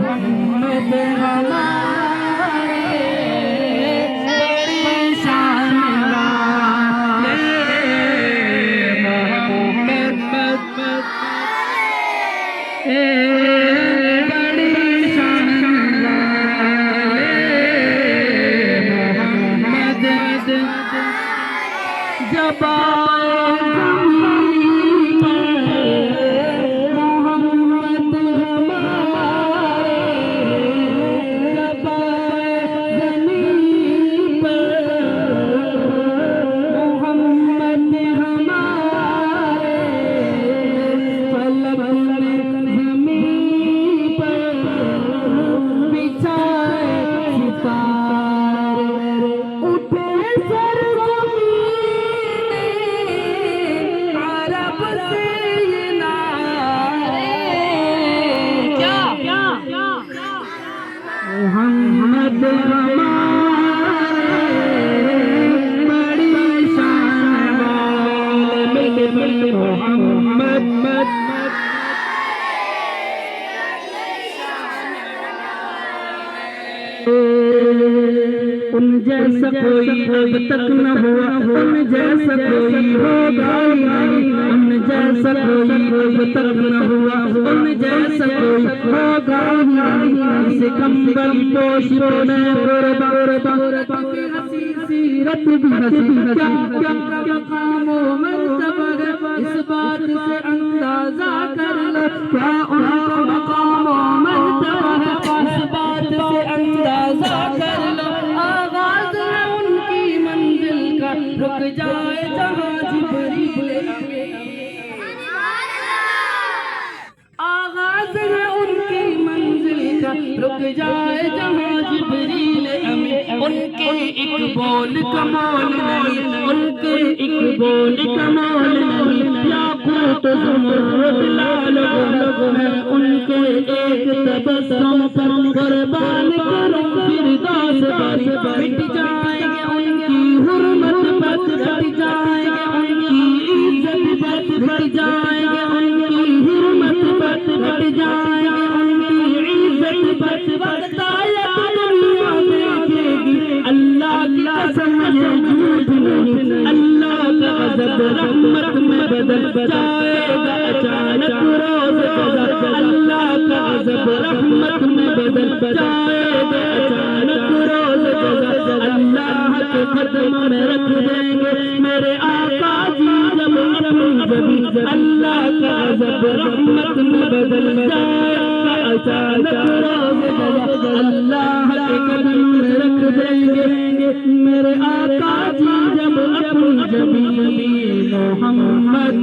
محمد ہمارے بڑی شان والے، محمد بڑی شان والے، محمد جب محمد ہمارے بڑی شان والے، محمد ان جیسا کوئی اب تک نہ ہوا، ان جیسا کوئی ہوگا نہیں، ان جیسا کوئی اب تک نہ ہوا، ان جیسا کوئی ہوگا نہیں، سے کمبل پوش میں قربان ہنسی سیرت بھی ہنسی، کیا مقام و مرتبہ اس بات سے اندازہ کر لو، کیا ان کا مقام و مرتبہ اس بات سے اندازہ کر لو، آغاز ہے ان کی منزل کا، رک جائے جہاں جبریل امین، آغاز ہے ان کی منزل کا، رک جائے جہاں جبریل امین، ان کے ایک بول کا مول نہیں، ان کے ایک بول کا مول نہیں، یاقوت زمرد لال گل ہے، ان کے ایک تبسم پر قربان کروں فردوس بری، مٹ جائیں گے ان کی حرمت بت، مٹ جائیں گے ان کی عزت بت، مٹ جائیں گے ان کی حرمت بت، مٹ جائیں گے ان کی عزت بت، وقت آیا دنیا دیکھے گی اللہ کی قسم یہ جھوٹ نہیں، اللہ کا غضب رحمت میں بدل جائے گا اچانک روز جزا، اللہ کا غضب رحمت میں بدل جائے گا اچانک روز جزا، اللہ کے قدم میں رکھ دیں گے میرے آقا جی جب اپنی زمین، اللہ کا غضب رحمت میں بدل جائے گا اچانک روز جزا، اللہ کے قدم میں رکھ دیں گے میرے آقا جی جب اپنی زمین، محمد